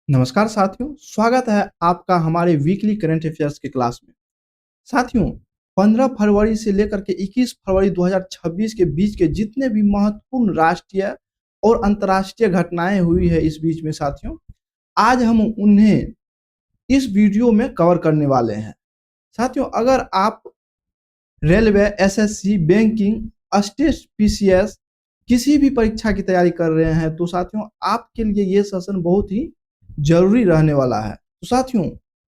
नमस्कार साथियों, स्वागत है आपका हमारे वीकली करंट अफेयर्स के क्लास में। साथियों, 15 फरवरी से लेकर के 21 फरवरी 2026 के बीच के जितने भी महत्वपूर्ण राष्ट्रीय और अंतर्राष्ट्रीय घटनाएं हुई है इस बीच में साथियों, आज हम उन्हें इस वीडियो में कवर करने वाले हैं। साथियों, अगर आप railway, SSC, banking, state PCS किसी भी परीक्षा की तैयारी कर रहे हैं तो साथियों आपके लिए ये सेशन बहुत ही जरूरी रहने वाला है। तो साथियों,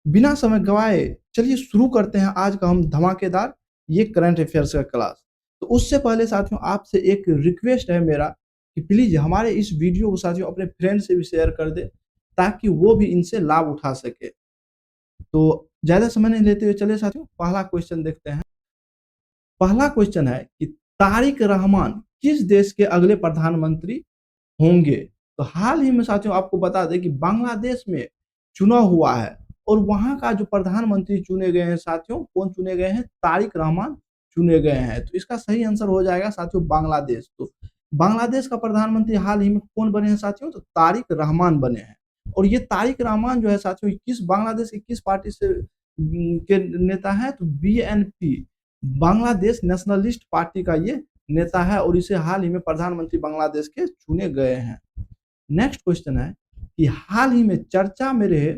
बिना समय गवाए चलिए शुरू करते हैं आज का हम धमाकेदार ये करंट अफेयर्स का क्लास। तो उससे पहले साथियों आपसे एक रिक्वेस्ट है मेरा कि प्लीज हमारे इस वीडियो को साथियों अपने फ्रेंड से भी शेयर कर दे ताकि वो भी इनसे लाभ उठा सके। तो ज्यादा समय नहीं लेते हुए चलिए साथियों पहला क्वेश्चन देखते हैं। पहला क्वेश्चन है कि तारिक रहमान किस देश के अगले प्रधानमंत्री होंगे। तो हाल ही में साथियों आपको बता दें कि बांग्लादेश में चुनाव हुआ है और वहां का जो प्रधानमंत्री चुने गए हैं साथियों, कौन चुने गए हैं? तारिक रहमान चुने गए हैं। तो इसका सही आंसर हो जाएगा साथियों बांग्लादेश। तो बांग्लादेश का प्रधानमंत्री हाल ही में कौन बने हैं साथियों? तो तारिक रहमान बने हैं। और ये तारिक रहमान जो है साथियों किस बांग्लादेश की किस पार्टी से के नेता है? तो बीएनपी, बांग्लादेश नेशनलिस्ट पार्टी का ये नेता है और इसे हाल ही में प्रधानमंत्री बांग्लादेश के चुने गए हैं। नेक्स्ट क्वेश्चन है कि हाल ही में चर्चा में रहे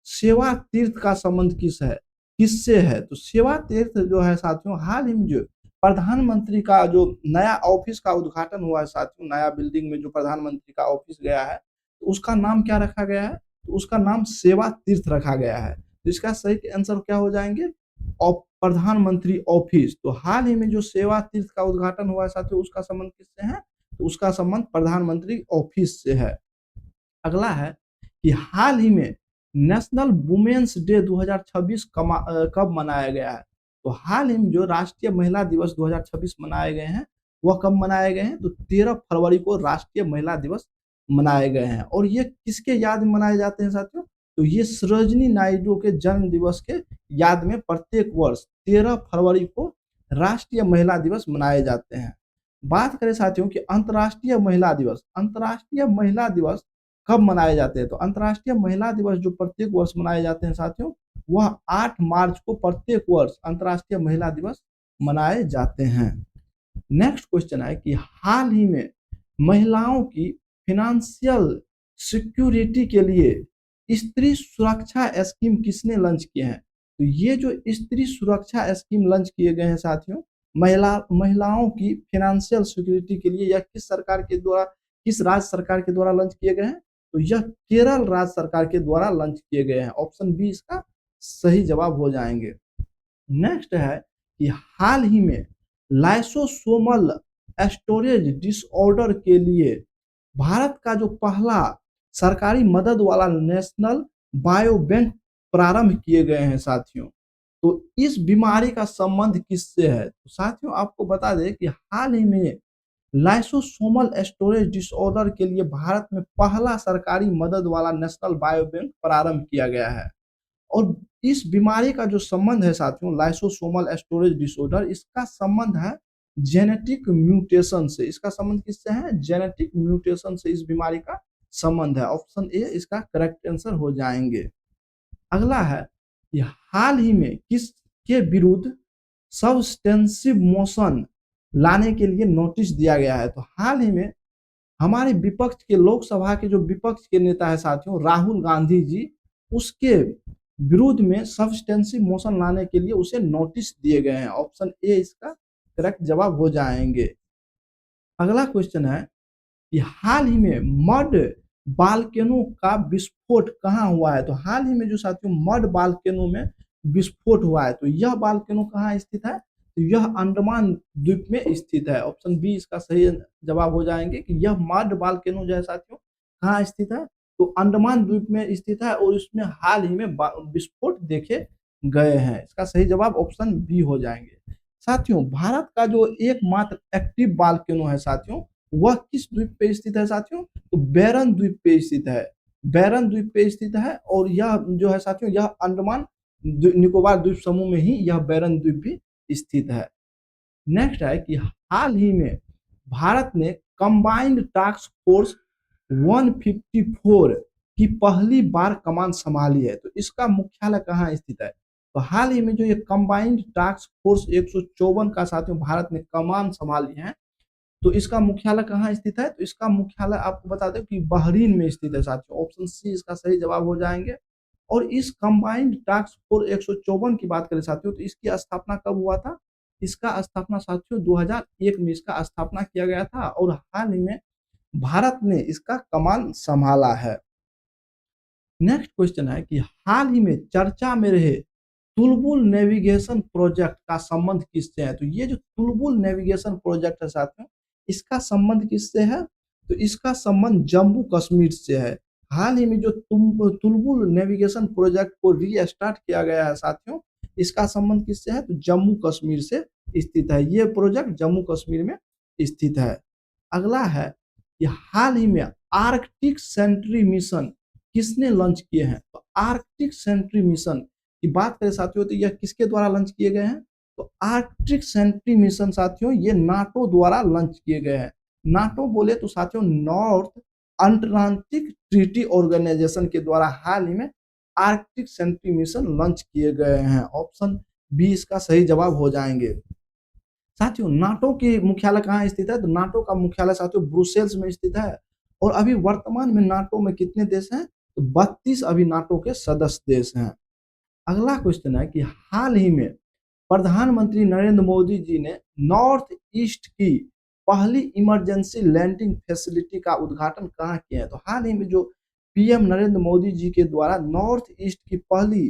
सेवा तीर्थ का संबंध किससे है? तो सेवा तीर्थ जो है साथियों हाल ही में जो प्रधानमंत्री का जो नया ऑफिस का उद्घाटन हुआ है साथियों, नया बिल्डिंग में जो प्रधानमंत्री का ऑफिस गया है तो उसका नाम क्या रखा गया है? तो उसका नाम सेवा तीर्थ रखा गया है। तो इसका सही आंसर क्या हो जाएंगे? प्रधानमंत्री ऑफिस। तो हाल ही में जो सेवा तीर्थ का उद्घाटन हुआ है साथियों उसका संबंध किससे है? तो उसका संबंध प्रधानमंत्री ऑफिस से है। अगला है कि हाल ही में नेशनल वुमेन्स डे 2026 कब मनाया गया है? तो हाल ही में जो राष्ट्रीय महिला दिवस 2026 मनाए गए हैं वह कब मनाए गए हैं? तो 13 फरवरी को राष्ट्रीय महिला दिवस मनाए गए हैं। और ये किसके याद में मनाए जाते हैं साथियों? तो ये सरोजिनी नायडू के जन्म दिवस के याद में प्रत्येक वर्ष 13 फरवरी को राष्ट्रीय महिला दिवस मनाए जाते हैं। बात करें साथियों कि अंतर्राष्ट्रीय महिला दिवस कब मनाए जाते हैं? तो अंतर्राष्ट्रीय महिला दिवस जो प्रत्येक वर्ष मनाए जाते हैं साथियों वह 8 मार्च को प्रत्येक वर्ष अंतर्राष्ट्रीय महिला दिवस मनाए जाते हैं। नेक्स्ट क्वेश्चन है कि हाल ही में महिलाओं की फिनेंशियल सिक्योरिटी के लिए स्त्री सुरक्षा स्कीम किसने लॉन्च किए हैं? तो ये जो स्त्री सुरक्षा स्कीम लॉन्च किए गए हैं साथियों महिलाओं की फिनेंशियल सिक्योरिटी के लिए, यह किस राज्य सरकार के द्वारा लॉन्च किए गए हैं? तो यह केरल राज्य सरकार के द्वारा लॉन्च किए गए हैं। ऑप्शन बी इसका सही जवाब हो जाएंगे। नेक्स्ट है कि हाल ही में लाइसोसोमल स्टोरेज डिसऑर्डर के लिए भारत का जो पहला सरकारी मदद वाला नेशनल बायो बैंक प्रारंभ किए गए हैं साथियों। तो इस बीमारी का संबंध किससे है? तो साथियों आपको बता दें कि हाल ही में लाइसोसोमल स्टोरेज डिसऑर्डर के लिए भारत में पहला सरकारी मदद वाला नेशनल बायो बैंक प्रारंभ किया गया है। और इस बीमारी का जो संबंध है साथियों लाइसोसोमल स्टोरेज डिसऑर्डर, इसका संबंध है जेनेटिक म्यूटेशन से। इसका संबंध किससे है? जेनेटिक म्यूटेशन से इस बीमारी का संबंध है। ऑप्शन ए इसका करेक्ट आंसर हो जाएंगे। अगला है कि हाल ही में किसके विरुद्ध सब्सटेंसिव मोशन लाने के लिए नोटिस दिया गया है? तो हाल ही में हमारे विपक्ष के लोकसभा के जो विपक्ष के नेता है साथियों राहुल गांधी जी, उसके विरुद्ध में सब्सटेंसिव मोशन लाने के लिए उसे नोटिस दिए गए हैं। ऑप्शन ए इसका करेक्ट जवाब हो जाएंगे। अगला क्वेश्चन है कि हाल ही में मड बाल्केनो का विस्फोट कहाँ हुआ है? तो हाल ही में जो साथियों मड बाल्केनो में विस्फोट हुआ है तो यह बाल्केनो कहाँ स्थित है? तो यह अंडमान द्वीप में स्थित है। ऑप्शन बी इसका सही जवाब हो जाएंगे कि यह मड बाल्केनो जो है साथियों कहाँ स्थित है? तो अंडमान द्वीप में स्थित है और इसमें हाल ही में विस्फोट देखे गए हैं। इसका सही जवाब ऑप्शन बी हो जाएंगे। साथियों भारत का जो एकमात्र एक्टिव बाल्केनो है साथियों वह किस द्वीप पे स्थित है साथियों? तो बैरन द्वीप पे स्थित है। बैरन द्वीप पे स्थित है और यह जो है साथियों यह अंडमान निकोबार द्वीप समूह में ही यह बैरन द्वीप भी स्थित है। नेक्स्ट है कि हाल ही में भारत ने कंबाइंड टास्क फोर्स 154 की पहली बार कमान संभाली है, तो इसका मुख्यालय कहाँ स्थित है? तो हाल ही में जो ये कंबाइंड टास्क फोर्स 154 का साथियों भारत ने कमान संभाली है, तो इसका मुख्यालय कहाँ स्थित है? तो इसका मुख्यालय आपको बता दें कि बहरीन में स्थित है साथियों। ऑप्शन सी इसका सही जवाब हो जाएंगे। और इस कंबाइंड टास्क फोर्स 154 की बात करें साथियों, तो इसकी स्थापना कब हुआ था? इसका स्थापना साथियों 2001 में इसका स्थापना किया गया था और हाल ही में भारत ने इसका कमान संभाला है। नेक्स्ट क्वेश्चन है कि हाल ही में चर्चा में रहे तुलबुल नेविगेशन प्रोजेक्ट का संबंध किससे है? तो ये जो तुलबुल नेविगेशन प्रोजेक्ट है साथियों, इसका संबंध किससे है? तो इसका संबंध जम्मू कश्मीर से है। हाल ही में जो तुलबुल नेविगेशन प्रोजेक्ट को रीस्टार्ट किया गया है साथियों, इसका संबंध किससे है? तो जम्मू कश्मीर से स्थित है। ये प्रोजेक्ट जम्मू कश्मीर में स्थित है। अगला है कि हाल ही में आर्कटिक सेंट्री मिशन किसने लॉन्च किए हैं? तो आर्कटिक सेंट्री मिशन की बात करें साथियों, तो यह किसके द्वारा लॉन्च किए गए हैं? तो आर्कटिक सेंट्री मिशन साथियों ये नाटो द्वारा लॉन्च किए गए हैं। नाटो बोले तो साथियों नॉर्थ अटलांटिक ट्रीटी ऑर्गेनाइजेशन के द्वारा हाल ही में आर्कटिक सेंट्री मिशन लॉन्च किए गए हैं। ऑप्शन बी इसका सही जवाब हो जाएंगे। साथियों नाटो की मुख्यालय कहाँ स्थित है? तो नाटो का मुख्यालय साथियों ब्रुसेल्स में स्थित है। और अभी वर्तमान में नाटो में कितने देश हैं? तो 32 अभी नाटो के सदस्य देश हैं। अगला क्वेश्चन है कि हाल ही में प्रधानमंत्री नरेंद्र मोदी जी ने नॉर्थ ईस्ट की पहली इमरजेंसी लैंडिंग फैसिलिटी का उद्घाटन कहाँ किया है? तो हाल ही में जो पीएम नरेंद्र मोदी जी के द्वारा नॉर्थ ईस्ट की पहली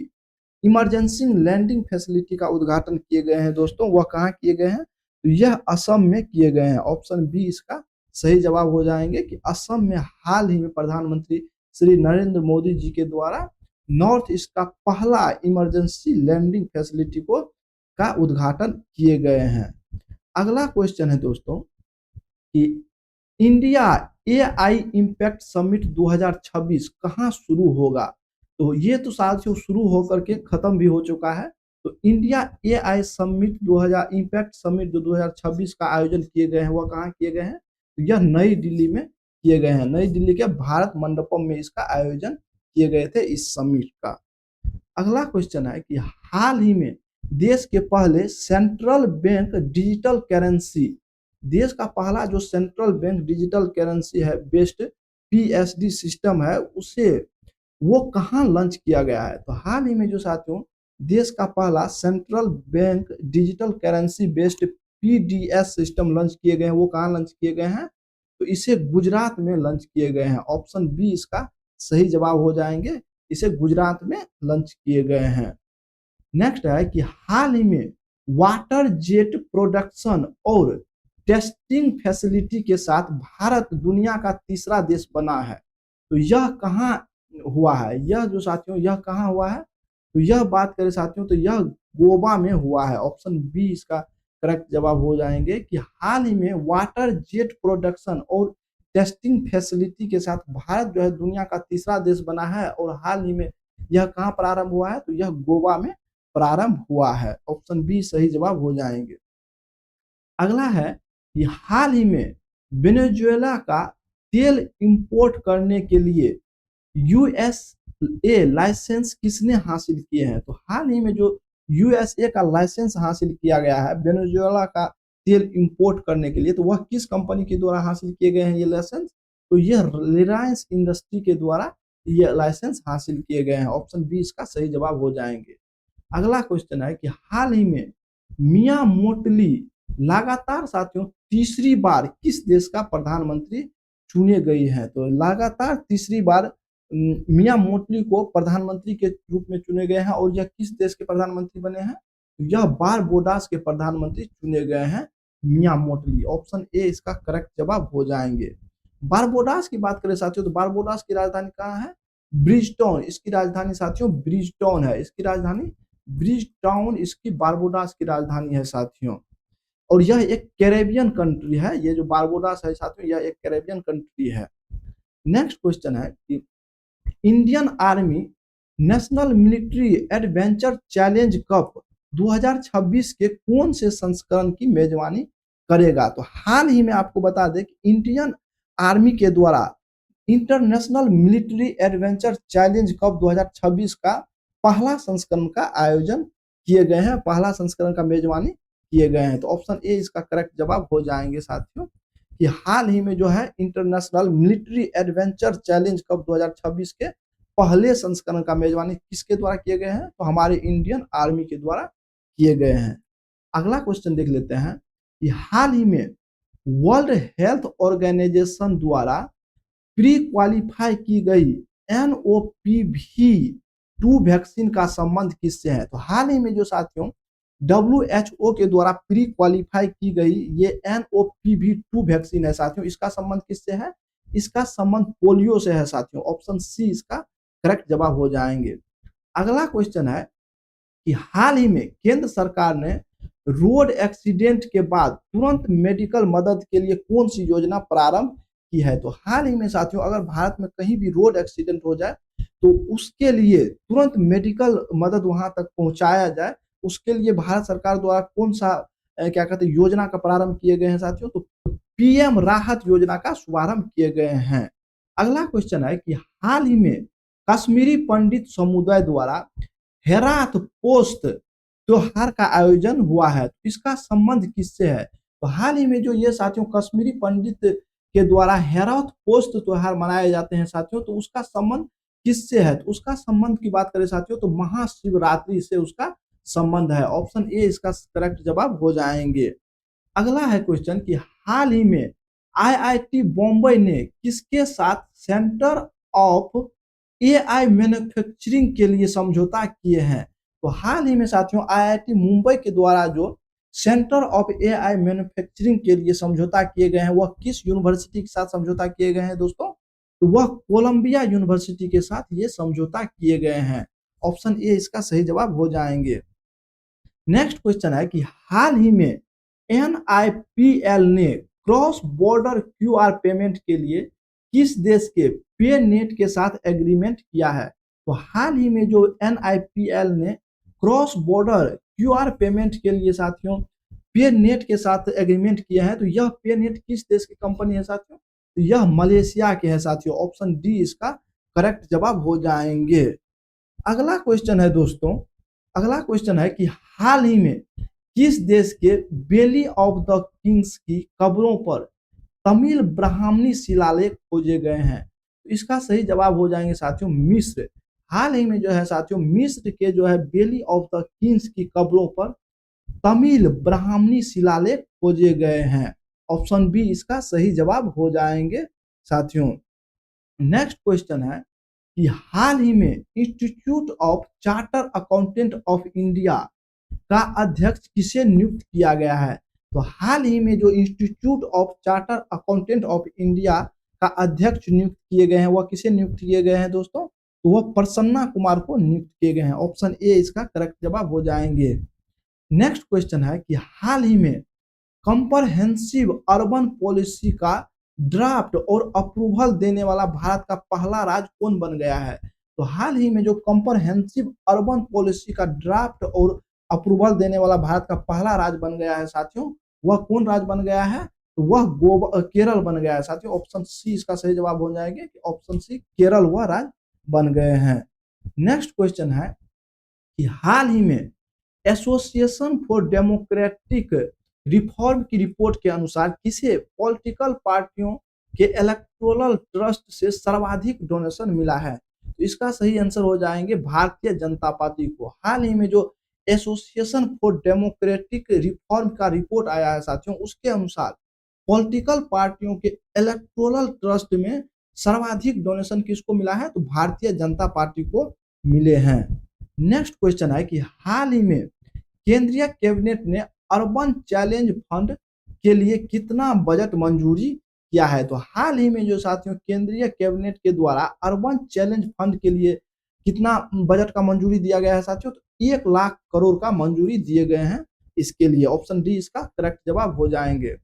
इमरजेंसी लैंडिंग फैसिलिटी का उद्घाटन किए गए हैं दोस्तों, वह कहाँ किए गए हैं? तो यह असम में किए गए हैं। ऑप्शन बी इसका सही जवाब हो जाएंगे कि असम में हाल ही में प्रधानमंत्री श्री नरेंद्र मोदी जी के द्वारा नॉर्थ ईस्ट का पहला इमरजेंसी लैंडिंग फैसिलिटी को का उद्घाटन किए गए हैं। अगला क्वेश्चन है दोस्तों कि इंडिया एआई इम्पैक्ट समिट 2026 कहाँ शुरू होगा? तो ये तो साथियों शुरू होकर के खत्म भी हो चुका है। तो India AI summit 2000 impact summit जो 2026 का आयोजन किए गए हैं वह कहाँ किए गए हैं? तो यह नई दिल्ली में किए गए हैं। नई दिल्ली के भारत मंडपम में इसका आयोजन किए गए थे इस समिट का। अगला क्वेश्चन है कि हाल ही में देश के पहले सेंट्रल बैंक डिजिटल करेंसी, देश का पहला जो सेंट्रल बैंक डिजिटल करेंसी है बेस्ड पीएसडी सिस्टम है, उसे वो कहाँ लॉन्च किया गया है? तो हाल ही में जो साथियों देश का पहला central bank digital currency based PDS system launch किए गए हैं, वो कहाँ लॉन्च किए गए हैं? तो इसे गुजरात में लॉन्च किए गए हैं। ऑप्शन बी इसका सही जवाब हो जाएंगे। इसे गुजरात में लॉन्च किए गए हैं। नेक्स्ट है कि हाल ही में वाटर जेट प्रोडक्शन और टेस्टिंग फैसिलिटी के साथ भारत दुनिया का तीसरा देश बना है। तो यह कहाँ हुआ है? यह जो साथियों यह कहाँ हुआ है? तो यह बात करें साथियों तो यह गोवा में हुआ है। ऑप्शन बी इसका करेक्ट जवाब हो जाएंगे कि हाल ही में वाटर जेट प्रोडक्शन और टेस्टिंग फैसिलिटी के साथ भारत जो है दुनिया का तीसरा देश बना है। और हाल ही में यह कहाँ प्रारंभ हुआ है? तो यह गोवा में प्रारंभ हुआ है। ऑप्शन बी सही जवाब हो जाएंगे। अगला है कि हाल ही में वेनेजुएला का तेल इंपोर्ट करने के लिए यूएसए लाइसेंस किसने हासिल किए हैं? तो हाल ही में जो यूएसए का लाइसेंस हासिल किया गया है वेनेजुएला का तेल इंपोर्ट करने के लिए, तो वह किस कंपनी के द्वारा हासिल किए गए हैं ये लाइसेंस? तो यह रिलायंस इंडस्ट्री के द्वारा ये लाइसेंस हासिल किए गए हैं। ऑप्शन बी इसका सही जवाब हो जाएंगे। अगला क्वेश्चन है कि हाल ही में मियां मोटली लगातार साथियों तीसरी बार किस देश का प्रधानमंत्री चुने गई है? तो लगातार तीसरी बार मियां मोटली को प्रधानमंत्री के रूप में चुने गए हैं। और यह किस देश के प्रधानमंत्री बने हैं? यह बारबोडास के प्रधानमंत्री चुने गए हैं मियां मोटली। ऑप्शन ए इसका करेक्ट जवाब हो जाएंगे। बारबोडास की बात करें साथियों तो बारबोडास की राजधानी कहाँ है? ब्रिजटाउन। इसकी राजधानी साथियों ब्रिजटाउन है। इसकी राजधानी ब्रिजटाउन इसकी बारबोडास की राजधानी है साथियों। और यह एक कैरेबियन कंट्री है। ये जो बारबोडास है साथियों यह एक कैरेबियन कंट्री है। नेक्स्ट क्वेश्चन है कि Indian army national military adventure challenge cup 2026 के कौन से संस्करण की मेजबानी करेगा? तो हाल ही में आपको बता दें कि इंडियन आर्मी के द्वारा international military adventure challenge cup 2026 का पहला संस्करण का आयोजन किए गए हैं, पहला संस्करण का मेजबानी किए गए हैं। तो ऑप्शन ए इसका करेक्ट जवाब हो जाएंगे साथियों कि हाल ही में जो है international military adventure challenge cup 2026 के पहले संस्करण का मेजबानी किसके द्वारा किए गए हैं? तो हमारे इंडियन आर्मी के द्वारा किए गए हैं। अगला क्वेश्चन देख लेते हैं कि हाल ही में वर्ल्ड हेल्थ ऑर्गेनाइजेशन द्वारा प्री क्वालिफाई की गई NOPV2 वैक्सीन का संबंध किससे है? तो हाल ही में जो साथियों WHO के द्वारा प्री क्वालिफाई की गई ये NOPV2 वैक्सीन है साथियों, इसका संबंध किससे है? इसका संबंध पोलियो से है साथियों। ऑप्शन सी इसका करेक्ट जवाब हो जाएंगे। अगला क्वेश्चन है कि हाल ही में केंद्र सरकार ने रोड एक्सीडेंट के बाद तुरंत मेडिकल मदद के लिए कौन सी योजना प्रारंभ की है? तो हाल ही में साथियों अगर भारत में कहीं भी रोड एक्सीडेंट हो जाए तो उसके लिए तुरंत मेडिकल मदद वहां तक पहुंचाया जाए, उसके लिए भारत सरकार द्वारा कौन सा क्या कहते हैं योजना का प्रारंभ किए गए हैं साथियों? तो PM राहत योजना का शुभारंभ किए गए हैं। अगला क्वेश्चन है कि हाल ही में कश्मीरी पंडित समुदाय द्वारा हेरात पोस्त त्योहार का आयोजन हुआ है, इसका संबंध किससे है? तो हाल ही में जो ये साथियों कश्मीरी पंडित के द्वारा हेरात पोस्त त्योहार मनाए जाते हैं साथियों, तो उसका संबंध किससे है? तो उसका संबंध की बात करें साथियों तो महाशिवरात्रि से उसका संबंध है। ऑप्शन ए इसका करेक्ट जवाब हो जाएंगे। अगला है क्वेश्चन कि हाल ही में IIT बॉम्बे ने किसके साथ सेंटर ऑफ AI मैन्युफैक्चरिंग के लिए समझौता किए हैं? तो हाल ही में साथियों IIT मुंबई के द्वारा जो सेंटर ऑफ AI मैन्युफैक्चरिंग के लिए समझौता किए गए हैं वह किस यूनिवर्सिटी के साथ समझौता किए गए हैं दोस्तों? तो वह कोलंबिया यूनिवर्सिटी के साथ ये समझौता किए गए हैं। ऑप्शन ए इसका सही जवाब हो जाएंगे। नेक्स्ट क्वेश्चन है कि हाल ही में NIPL ने क्रॉस बॉर्डर QR पेमेंट के लिए किस देश के पे नेट के साथ एग्रीमेंट किया है? तो हाल ही में जो NIPL ने क्रॉस बॉर्डर QR पेमेंट के लिए साथियों पे नेट के साथ एग्रीमेंट किया है, तो यह पे नेट किस देश की कंपनी है साथियों? तो यह मलेशिया के है साथियों। ऑप्शन डी इसका करेक्ट जवाब हो जाएंगे। अगला क्वेश्चन है दोस्तों, अगला क्वेश्चन है कि हाल ही में किस देश के बेली ऑफ द किंग्स की कब्रों पर तमिल ब्राह्मणी शिलालेख खोजे गए हैं? तो इसका सही जवाब हो जाएंगे साथियों मिस्र। हाल ही में जो है साथियों मिस्र के जो है बेली ऑफ द किंग्स की कब्रों पर तमिल ब्राह्मणी शिलालेख खोजे गए हैं। ऑप्शन बी इसका सही जवाब हो जाएंगे साथियों। नेक्स्ट क्वेश्चन है कि हाल ही में institute of charter accountant of India का अध्यक्ष किसे नियुक्त किया गया है? तो हाल ही में जो institute of charter accountant of India का अध्यक्ष नियुक्त किए गए हैं वह किसे नियुक्त किए गए हैं दोस्तों? तो वह प्रसन्ना कुमार को नियुक्त किए गए हैं। ऑप्शन ए इसका करेक्ट जवाब हो जाएंगे। नेक्स्ट क्वेश्चन है कि हाल ही में कंप्रहेंसिव अर्बन पॉलिसी का ड्राफ्ट और अप्रूवल देने वाला भारत का पहला राज्य कौन बन गया है? तो हाल ही में जो कंप्रहेंसिव अर्बन पॉलिसी का ड्राफ्ट और अप्रूवल देने वाला भारत का पहला राज्य बन गया है साथियों, वह कौन राज्य बन गया है? तो वह केरल बन गया है साथियों। ऑप्शन सी इसका सही जवाब हो जाएंगे कि ऑप्शन सी केरल वह राज्य बन गए हैं। नेक्स्ट क्वेश्चन है कि हाल ही में एसोसिएशन फॉर डेमोक्रेटिक रिफॉर्म की रिपोर्ट के अनुसार किसे पॉलिटिकल पार्टियों के इलेक्टोरल ट्रस्ट से सर्वाधिक डोनेशन मिला है? तो इसका सही आंसर हो जाएंगे भारतीय जनता पार्टी को। हाल ही में जो एसोसिएशन फॉर डेमोक्रेटिक रिफॉर्म का रिपोर्ट आया है साथियों उसके अनुसार पॉलिटिकल पार्टियों के इलेक्टोरल ट्रस्ट में सर्वाधिक डोनेशन किसको मिला है? तो भारतीय जनता पार्टी को मिले हैं। नेक्स्ट क्वेश्चन है कि हाल ही में केंद्रीय कैबिनेट ने अर्बन चैलेंज फंड के लिए कितना बजट मंजूरी किया है? तो हाल ही में जो साथियों केंद्रीय कैबिनेट के द्वारा अर्बन चैलेंज फंड के लिए कितना बजट का मंजूरी दिया गया है साथियों? तो 1 लाख करोड़ का मंजूरी दिए गए हैं इसके लिए। ऑप्शन डी इसका करेक्ट जवाब हो जाएंगे।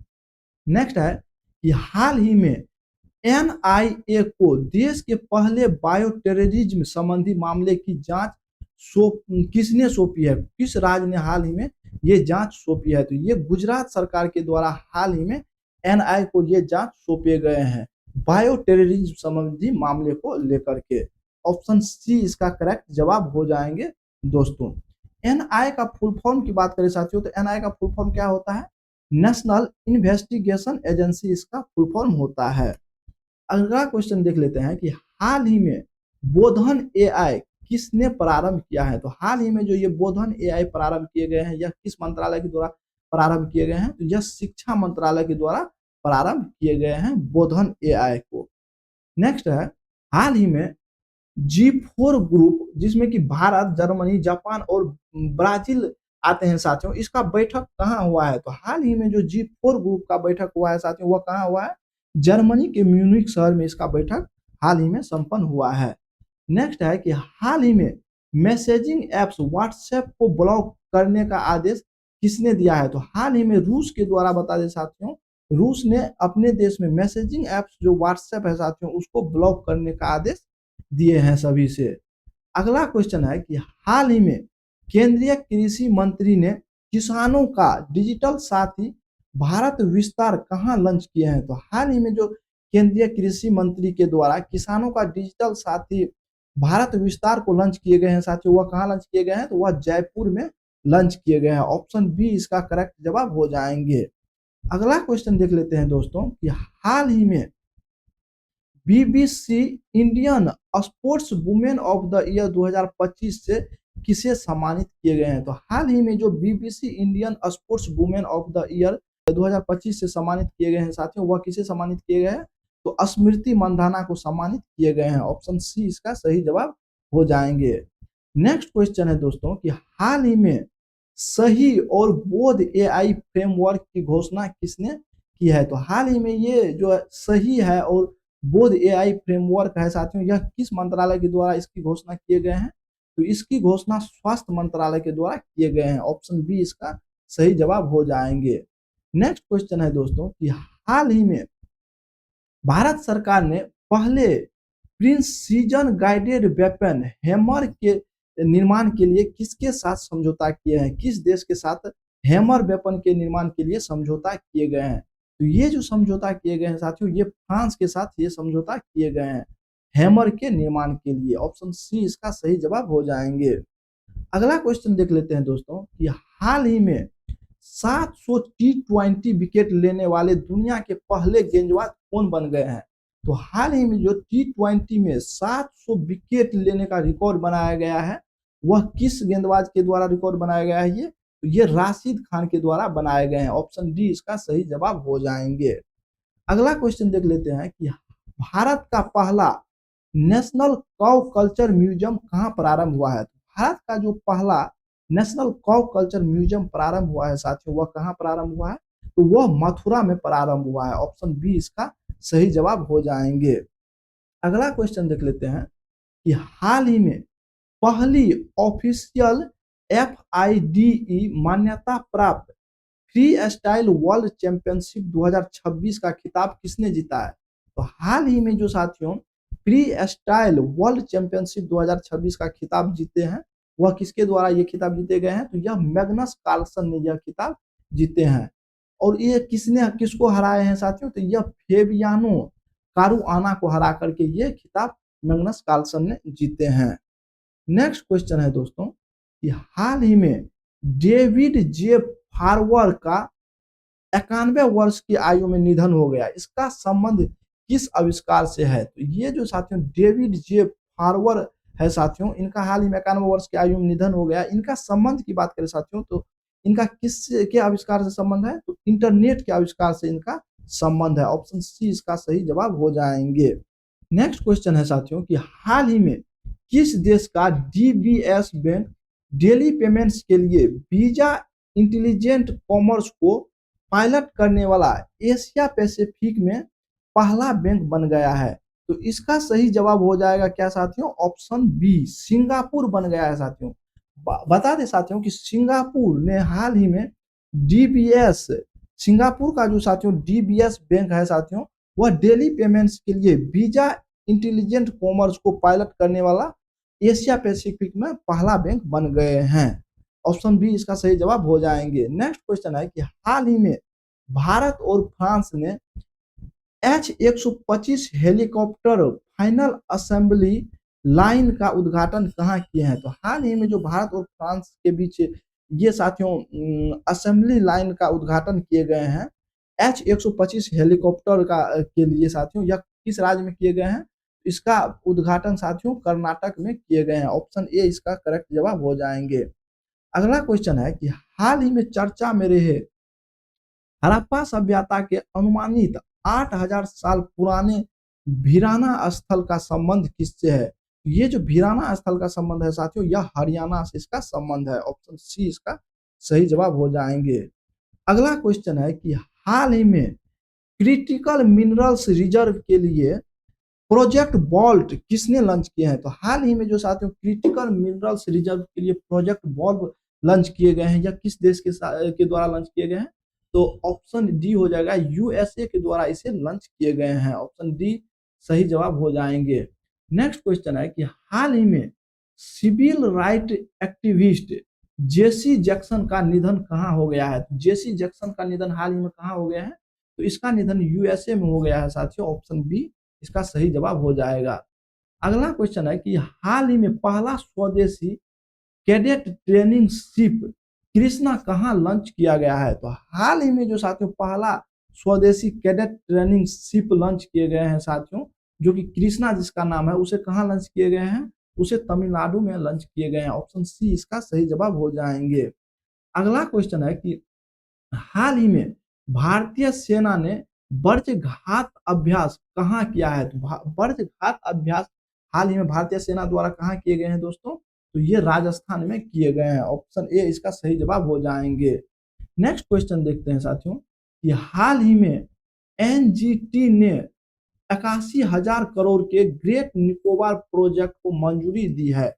नेक्स्ट है कि हाल ही में NIA को देश के पहले बायो टेररिज्म संबंधी मामले की जांच किसने सौंपी है? किस राज्य ने हाल ही में ये जांच सौंपी है? तो ये गुजरात सरकार के द्वारा हाल ही में NIA को ये जांच सौंपे गए हैं। बायो टेररिज्म संबंधी मामले को लेकर के। ऑप्शन सी इसका करेक्ट जवाब हो जाएंगे दोस्तों। एनआई का फुल फॉर्म की बात करें साथियों, तो एनआई का फुल फॉर्म क्या होता है? नेशनल इन्वेस्टिगेशन एजेंसी इसका फुल फॉर्म होता है। अगला क्वेश्चन देख लेते हैं कि हाल ही में बोधन एआई किसने प्रारंभ किया है? तो हाल ही में जो ये बोधन एआई प्रारंभ किए गए हैं, यह किस मंत्रालय के द्वारा प्रारंभ किए गए हैं? तो यह शिक्षा मंत्रालय के द्वारा प्रारंभ किए गए हैं बोधन एआई को। नेक्स्ट है, हाल ही में G4 ग्रुप, जिसमें कि भारत, जर्मनी, जापान और ब्राजील आते हैं साथियों, इसका बैठक कहाँ हुआ है? तो हाल ही में जो G4 ग्रुप का बैठक हुआ है साथियों, वह कहाँ हुआ है? जर्मनी के म्यूनिक शहर में इसका बैठक हाल ही में संपन्न हुआ है। नेक्स्ट है कि हाल ही में मैसेजिंग एप्स व्हाट्सएप को ब्लॉक करने का आदेश किसने दिया है? तो हाल ही में रूस के द्वारा, बता दें साथियों, रूस ने अपने देश में मैसेजिंग एप्स जो व्हाट्सएप है साथियों, उसको ब्लॉक करने का आदेश दिए हैं सभी से। अगला क्वेश्चन है कि हाल ही में केंद्रीय कृषि मंत्री ने किसानों का डिजिटल साथी भारत विस्तार कहाँ लॉन्च किए हैं? तो हाल ही में जो केंद्रीय कृषि मंत्री के द्वारा किसानों का डिजिटल साथी भारत विस्तार को लॉन्च किए गए हैं साथियों, वह कहाँ लॉन्च किए गए हैं? तो वह जयपुर में लॉन्च किए गए हैं। ऑप्शन बी इसका करेक्ट जवाब हो जाएंगे। अगला क्वेश्चन देख लेते हैं दोस्तों कि हाल ही में BBC Indian sports women of the year 2025 से किसे सम्मानित किए गए हैं? तो हाल ही में जो BBC Indian sports women of the year 2025 से सम्मानित किए गए हैं साथियों, वह किसे सम्मानित किए गए हैं? तो स्मृति मंधाना को सम्मानित किए गए हैं। ऑप्शन सी इसका सही जवाब हो जाएंगे। नेक्स्ट क्वेश्चन है दोस्तों कि हाल ही में सही और बोध एआई फ्रेमवर्क की घोषणा किसने की है? तो हाल ही में ये जो सही है और बोध एआई फ्रेमवर्क है साथियों, यह किस मंत्रालय के द्वारा इसकी घोषणा किए गए हैं? तो इसकी घोषणा स्वास्थ्य मंत्रालय के द्वारा किए गए हैं। ऑप्शन बी इसका सही जवाब हो जाएंगे। नेक्स्ट क्वेश्चन है दोस्तों कि हाल ही में भारत सरकार ने पहले प्रिसीजन गाइडेड वेपन हैमर के निर्माण के लिए किसके साथ समझौता किए हैं? किस देश के साथ हैमर वेपन के निर्माण के लिए समझौता किए गए हैं? तो ये जो समझौता किए गए हैं साथियों, ये फ्रांस के साथ ये समझौता किए गए हैं हैमर के निर्माण के लिए। ऑप्शन सी इसका सही जवाब हो जाएंगे। अगला क्वेश्चन देख लेते हैं दोस्तों कि हाल ही में 700 T20 विकेट लेने वाले दुनिया के पहले गेंदबाज कौन बन गए हैं? तो हाल ही में जो T20 में 700 विकेट लेने का रिकॉर्ड बनाया गया है, वह किस गेंदबाज के द्वारा रिकॉर्ड बनाया गया है? ये राशिद खान के द्वारा बनाए गए हैं। ऑप्शन डी इसका सही जवाब हो जाएंगे। अगला क्वेश्चन देख लेते हैं कि भारत का पहला नेशनल कौ कल्चर म्यूजियम कहाँ प्रारंभ हुआ है? भारत का जो पहला नेशनल कौ कल्चर म्यूजियम प्रारंभ हुआ है साथियों, वह कहाँ प्रारंभ हुआ है? तो वह मथुरा में प्रारंभ हुआ है। ऑप्शन बी इसका सही जवाब हो जाएंगे। अगला क्वेश्चन देख लेते हैं कि हाल ही में पहली ऑफिशियल FIDE मान्यता प्राप्त फ्री स्टाइल वर्ल्ड चैंपियनशिप 2026 का खिताब किसने जीता है? तो हाल ही में जो साथियों फ्री स्टाइल वर्ल्ड चैंपियनशिप 2026 का खिताब जीते हैं, वह किसके द्वारा ये खिताब जीते गए हैं? तो यह मैग्नस कार्लसन ने यह खिताब जीते हैं। और ये किसने किसको हराए हैं साथियों? तो यह फेबियानो कारुआना को हरा करके ये खिताब मैग्नस कार्लसन ने जीते हैं। नेक्स्ट क्वेश्चन है दोस्तों कि हाल ही में डेविड जे फारवर का 91 वर्ष की आयु में निधन हो गया, इसका संबंध किस आविष्कार से है? तो ये जो साथियों डेविड जे फारवर है साथियों, इनका हाल ही में 91 वर्ष की आयु में निधन हो गया। इनका संबंध की बात करें साथियों, तो इनका किस के आविष्कार से संबंध है? तो इंटरनेट के आविष्कार से इनका संबंध है। ऑप्शन सी इसका सही जवाब हो जाएंगे। नेक्स्ट क्वेश्चन है साथियों कि हाल ही में किस देश का DBS बैंक डेली पेमेंट्स के लिए वीजा इंटेलिजेंट कॉमर्स को पायलट करने वाला एशिया पैसिफिक में पहला बैंक बन गया है? तो इसका सही जवाब हो जाएगा क्या साथियों? ऑप्शन बी सिंगापुर बन गया है साथियों। बता दें साथियों कि सिंगापुर ने हाल ही में DBS, सिंगापुर का जो साथियों DBS बैंक है साथियों, वह डेली पेमेंट्स के लिए वीजा इंटेलिजेंट कॉमर्स को पायलट करने वाला एशिया पैसिफिक में पहला बैंक बन गए हैं। ऑप्शन बी इसका सही जवाब हो जाएंगे। नेक्स्ट क्वेश्चन है कि हाल ही में भारत और फ्रांस ने H-125 helicopter final assembly line का उद्घाटन कहाँ किए हैं? तो हाल ही में जो भारत और फ्रांस के बीच ये साथियों असेंबली लाइन का उद्घाटन किए गए हैं H-125 हेलीकॉप्टर का के लिए साथियों, यह किस राज्य में किए गए हैं? इसका उद्घाटन साथियों कर्नाटक में किए गए हैं। ऑप्शन ए इसका करेक्ट जवाब हो जाएंगे। अगला क्वेश्चन है कि हाल ही में चर्चा में रहे हड़प्पा सभ्यता के अनुमानित 8000 साल पुराने वीराना स्थल का संबंध किससे है? ये जो वीराना स्थल का संबंध है साथियों, यह हरियाणा से इसका संबंध है। ऑप्शन सी इसका सही जवाब हो जाएंगे। अगला क्वेश्चन है कि हाल ही में क्रिटिकल मिनरल्स रिजर्व के लिए प्रोजेक्ट बॉल्ट किसने लॉन्च किए हैं? तो हाल ही में जो साथियों क्रिटिकल मिनरल्स रिजर्व के लिए प्रोजेक्ट बॉल्ट लॉन्च किए गए हैं, या किस देश के द्वारा लॉन्च किए गए हैं? तो ऑप्शन डी हो जाएगा, यूएसए के द्वारा इसे लॉन्च किए गए हैं। ऑप्शन डी सही जवाब हो जाएंगे। नेक्स्ट क्वेश्चन है कि हाल ही में सिविल राइट एक्टिविस्ट जेसी जैक्सन का निधन कहाँ हो गया है? तो जेसी जैक्सन का निधन हाल ही में कहाँ हो गया है? तो इसका निधन यूएसए में हो गया है साथियों। ऑप्शन बी इसका सही जवाब हो जाएगा। अगला क्वेश्चन है कि हाल ही में पहला स्वदेशी कैडेट ट्रेनिंग शिप कृष्णा कहाँ लॉन्च किया गया है? तो हाल ही में जो साथियों पहला स्वदेशी कैडेट ट्रेनिंग शिप लॉन्च किए गए हैं साथियों, जो कि कृष्णा जिसका नाम है, उसे कहाँ लॉन्च किए गए हैं? उसे तमिलनाडु में लॉन्च किए गए हैं। ऑप्शन सी इसका सही जवाब हो जाएंगे। अगला क्वेश्चन है कि हाल ही में भारतीय सेना ने वज्रघात अभ्यास कहाँ किया है? तो वज्रघात अभ्यास हाल ही में भारतीय सेना द्वारा कहाँ किए गए हैं दोस्तों? तो ये राजस्थान में किए गए हैं। ऑप्शन ए इसका सही जवाब हो जाएंगे। नेक्स्ट क्वेश्चन देखते हैं साथियों कि हाल ही में एनजीटी ने 81,000 करोड़ के ग्रेट निकोबार प्रोजेक्ट को मंजूरी दी है।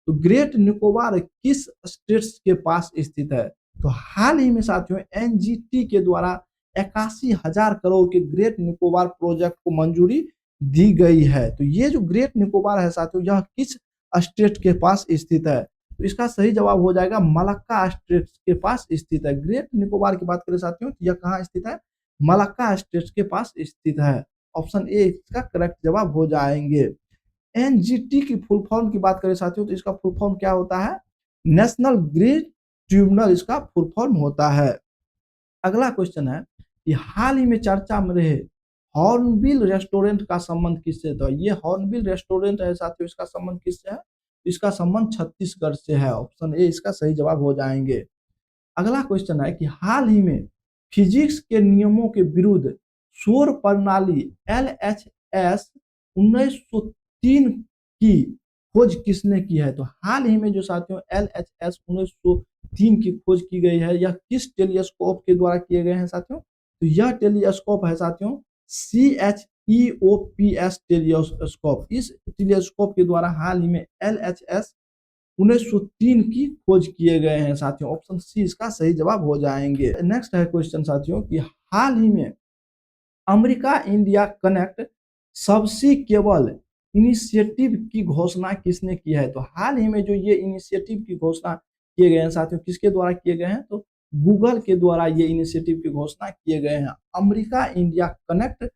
तो ग्रेट निकोबार किस स्टेट्स के पास स्थित है? तो हाल ही में साथियों एनजीटी के द्वारा 81,000 करोड़ के ग्रेट निकोबार प्रोजेक्ट को मंजूरी दी गई है। तो ये जो ग्रेट निकोबार है साथियों, यह किस स्टेट के पास स्थित है? तो इसका सही जवाब हो जाएगा मलक्का स्टेट के पास स्थित है। ग्रेट निकोबार की बात करें साथियों, तो यह कहाँ स्थित है? मलक्का स्टेट के पास स्थित है। ऑप्शन ए इसका करेक्ट जवाब हो जाएंगे। एनजीटी की फुल फॉर्म की बात करें साथियों, तो इसका फुल फॉर्म क्या होता है? नेशनल ग्रीन ट्रिब्यूनल इसका फुल फॉर्म होता है। अगला क्वेश्चन है कि हाल ही में चर्चा में रहे हॉर्नबिल रेस्टोरेंट का संबंध किससे? तो ये हॉर्नबिल रेस्टोरेंट है साथियों, इसका संबंध किससे है? इसका संबंध छत्तीसगढ़ से है। ऑप्शन ए इसका सही जवाब हो जाएंगे। अगला क्वेश्चन है कि हाल ही में फिजिक्स के नियमों के विरुद्ध सौर प्रणाली LHS 1903 की खोज किसने की है? तो हाल ही में जो साथियों LHS 1903 की खोज की गई है, यह किस टेलीस्कोप के द्वारा किए गए हैं साथियों? तो यह टेलीस्कोप है साथियों CHEOPS टेलीस्कोप। इस टेलीस्कोप के द्वारा हाल ही में LHS 1903 की खोज किए गए हैं साथियों। ऑप्शन सी इसका सही जवाब हो जाएंगे। नेक्स्ट है क्वेश्चन साथियों कि हाल ही में अमेरिका इंडिया कनेक्ट सबसी केबल इनिशिएटिव की घोषणा किसने की है? तो हाल ही में जो ये इनिशिएटिव की घोषणा किए गए हैं साथियों, किसके द्वारा किए गए हैं? तो गूगल के द्वारा ये इनिशिएटिव की घोषणा किए गए हैं। अमेरिका इंडिया कनेक्ट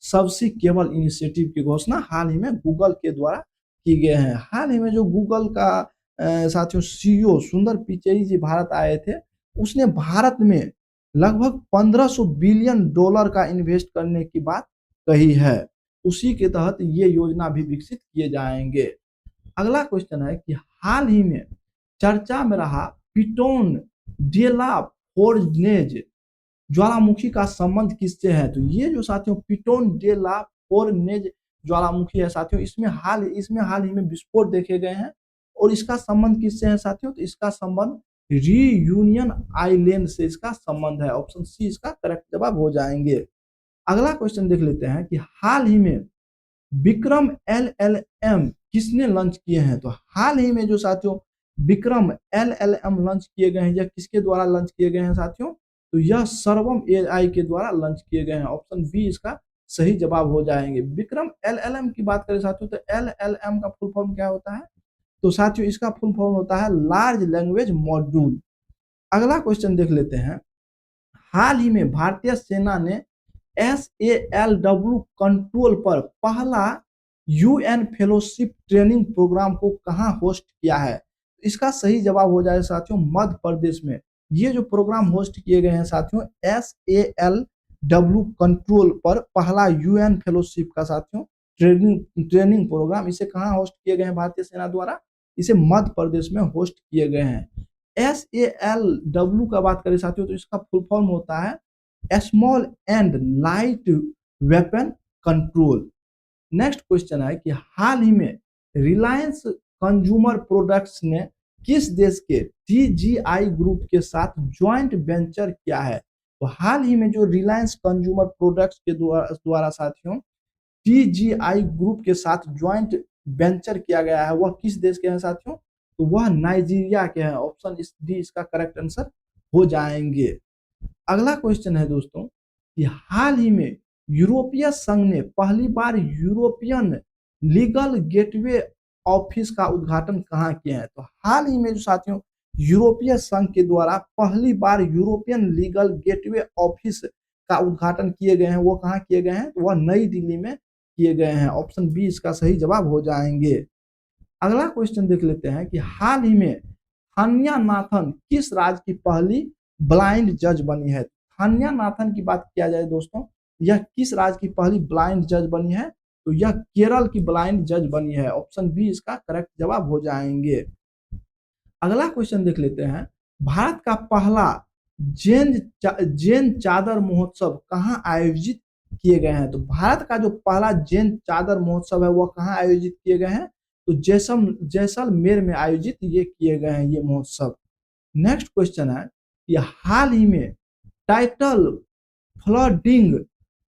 सबसी केबल इनिशिएटिव की घोषणा हाल ही में गूगल के द्वारा की गए हैं। हाल ही में जो गूगल का साथियों सीईओ सुंदर पिचई जी भारत आए थे, उसने भारत में लगभग 1500 बिलियन डॉलर का इन्वेस्ट करने की बात कही है। उसी के तहत ये योजना भी विकसित किए जाएंगे। अगला क्वेश्चन है कि हाल ही में चर्चा में रहा पिटोन डेला फोर्नेज ज्वालामुखी का संबंध किससे है? तो ये जो साथियों पिटोन डेला फोर्नेज ज्वालामुखी है साथियों, इसमें हाल ही में विस्फोट देखे गए हैं। और इसका संबंध किससे है साथियों? तो इसका संबंध रीयूनियन आइलैंड से इसका संबंध है। ऑप्शन सी इसका करेक्ट जवाब हो जाएंगे। अगला क्वेश्चन देख लेते हैं कि हाल ही में विक्रम LLM किसने लॉन्च किए हैं? तो हाल ही में जो साथियों विक्रम LLM लॉन्च किए गए हैं, यह किसके द्वारा लॉन्च किए गए हैं साथियों? तो यह सर्वम AI के द्वारा लॉन्च किए गए हैं। ऑप्शन बी इसका सही जवाब हो जाएंगे। विक्रम LLM की बात करें साथियों, तो LLM का फुल फॉर्म क्या होता है? तो साथियों इसका फुल फॉर्म होता है लार्ज लैंग्वेज मॉड्यूल। अगला क्वेश्चन देख लेते हैं। हाल ही में भारतीय सेना ने SALW कंट्रोल पर पहला UN फेलोशिप ट्रेनिंग प्रोग्राम को कहां होस्ट किया है? इसका सही जवाब हो जाएगा साथियों मध्य प्रदेश में। ये जो प्रोग्राम होस्ट किए गए हैं साथियों SALW कंट्रोल पर पहला UN फेलोशिप का साथियों ट्रेनिंग प्रोग्राम, इसे कहां होस्ट किए गए हैं भारतीय सेना द्वारा? इसे मध्य प्रदेश में होस्ट किए गए हैं। SALW का बात करें साथियों तो इसका फुल फॉर्म होता है small and light weapon control. Next question है कि हाल ही में रिलायंस कंज्यूमर प्रोडक्ट्स ने किस देश के TGI ग्रुप के साथ ज्वाइंट वेंचर किया है? तो हाल ही में जो रिलायंस कंज्यूमर प्रोडक्ट्स के द्वारा साथियों TGI ग्रुप के साथ ज्वाइंट वेंचर किया गया है वह किस देश के हैं साथियों? तो वह नाइजीरिया के हैं। ऑप्शन डी इसका करेक्ट आंसर हो जाएंगे। अगला क्वेश्चन है दोस्तों कि हाल ही में यूरोपीय संघ ने पहली बार यूरोपियन लीगल गेटवे ऑफिस का उद्घाटन कहाँ किया है? तो हाल ही में जो साथियों यूरोपीय संघ के द्वारा पहली बार यूरोपियन लीगल गेटवे ऑफिस का उद्घाटन किए गए हैं वो कहाँ किए गए हैं? तो वह नई दिल्ली में किए गए हैं। ऑप्शन बी इसका सही जवाब हो जाएंगे। अगला क्वेश्चन देख लेते हैं कि हाल ही में थान्या नाथन किस राज्य की पहली ब्लाइंड जज बनी है? थान्या नाथन की बात किया जाए दोस्तों, यह किस राज्य की पहली ब्लाइंड जज बनी है? तो यह केरल की ब्लाइंड जज बनी है। ऑप्शन बी इसका करेक्ट जवाब हो जाएंगे। अगला क्वेश्चन देख लेते हैं, भारत का पहला जैन चादर महोत्सव कहाँ आयोजित किए गए हैं? तो भारत का जो पहला जैन चादर महोत्सव है वह कहाँ आयोजित किए गए हैं? तो जैसलमेर में आयोजित ये किए गए हैं ये महोत्सव। नेक्स्ट क्वेश्चन है कि हाल ही में टाइटल फ्लडिंग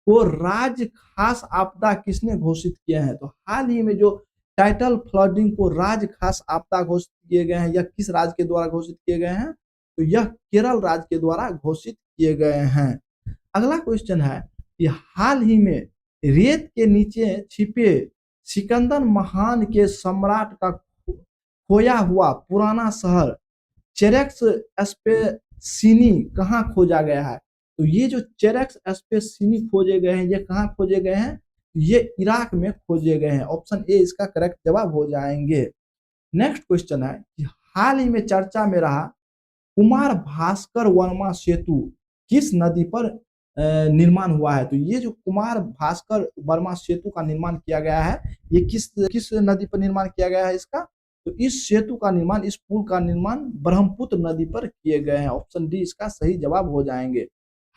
को राज्य खास आपदा किसने घोषित किया है? तो हाल ही में जो टाइटल फ्लडिंग को राज्य खास आपदा घोषित किए गए हैं यह किस राज्य के द्वारा घोषित किए गए हैं? तो यह केरल राज्य के द्वारा घोषित किए गए हैं। अगला क्वेश्चन है कि हाल ही में रेत के नीचे छिपे सिकंदर महान के सम्राट का खोया हुआ पुराना शहर चेरेक्स स्पेसिनी कहाँ खोजा गया है? तो ये जो चेरेक्स स्पेसिनी खोजे गए हैं ये कहाँ खोजे गए हैं? ये इराक में खोजे गए हैं। ऑप्शन ए इसका करेक्ट जवाब हो जाएंगे। नेक्स्ट क्वेश्चन है कि हाल ही में चर्चा में रहा कुमार भास्कर वर्मा सेतु किस नदी पर निर्माण हुआ है? तो ये जो कुमार भास्कर वर्मा सेतु का निर्माण किया गया है ये किस नदी पर निर्माण किया गया है इसका? तो इस सेतु का निर्माण, इस पुल का निर्माण ब्रह्मपुत्र नदी पर किए गए हैं। ऑप्शन डी इसका सही जवाब हो जाएंगे।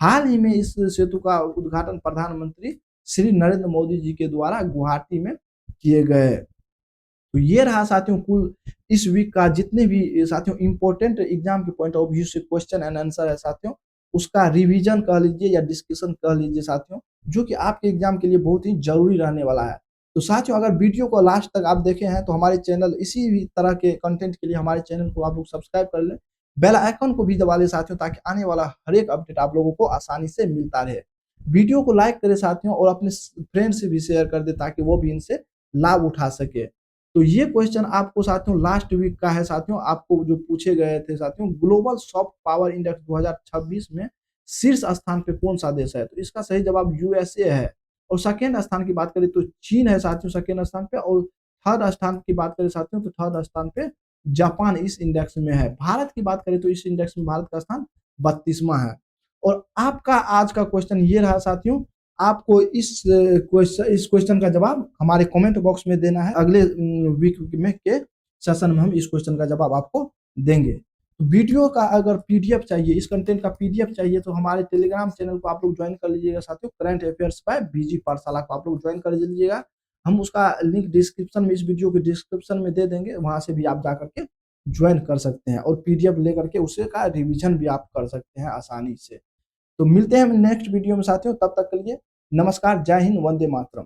हाल ही में इस सेतु का उद्घाटन प्रधानमंत्री श्री नरेंद्र मोदी जी के द्वारा गुवाहाटी में किए गए। तो ये रहा साथियों कुल इस वीक का जितने भी साथियों इंपॉर्टेंट एग्जाम के पॉइंट ऑफ व्यू से क्वेश्चन एंड आंसर है साथियों, उसका रिवीजन कह लीजिए या डिस्कशन कह लीजिए साथियों, जो कि आपके एग्जाम के लिए बहुत ही जरूरी रहने वाला है। तो साथियों अगर वीडियो को लास्ट तक आप देखे हैं तो हमारे चैनल इसी भी तरह के कंटेंट के लिए हमारे चैनल को आप लोग सब्सक्राइब कर लें, बेल आइकन को भी दबा लें साथियों, ताकि आने वाला हर एक अपडेट आप लोगों को आसानी से मिलता रहे। वीडियो को लाइक करें साथियों और अपने फ्रेंड से भी शेयर कर दे ताकि वो भी इनसे लाभ उठा सके। तो ये क्वेश्चन आपको साथियों लास्ट वीक का है साथियों, आपको जो पूछे गए थे साथियों, ग्लोबल सॉफ्ट पावर इंडेक्स 2026 में शीर्ष स्थान पे कौन सा देश है? तो इसका सही जवाब यूएसए है। और सेकेंड स्थान की बात करें तो चीन है साथियों सेकेंड स्थान पे, और थर्ड स्थान की बात करें साथियों तो थर्ड स्थान पे जापान इस इंडेक्स में है। भारत की बात करें तो इस इंडेक्स में भारत का स्थान 32वां है। और आपका आज का क्वेश्चन ये रहा साथियों, आपको इस क्वेश्चन का जवाब हमारे कमेंट बॉक्स में देना है। अगले वीक में के सेशन में हम इस क्वेश्चन का जवाब आपको देंगे। वीडियो का अगर पीडीएफ चाहिए, इस कंटेंट का पीडीएफ चाहिए तो हमारे टेलीग्राम चैनल को आप लोग ज्वाइन कर लीजिएगा साथियों, करंट अफेयर्स बाय बीजी पाठशाला को आप लोग ज्वाइन कर लीजिएगा। हम उसका लिंक डिस्क्रिप्शन में, इस वीडियो के डिस्क्रिप्शन में दे देंगे, वहां से भी आप जा करके ज्वाइन कर सकते हैं और पीडीएफ लेकर के उसे का रिविजन भी आप कर सकते हैं आसानी से। तो मिलते हैं नेक्स्ट वीडियो में साथियों, तब तक के लिए नमस्कार, जय हिंद, वंदे मातरम।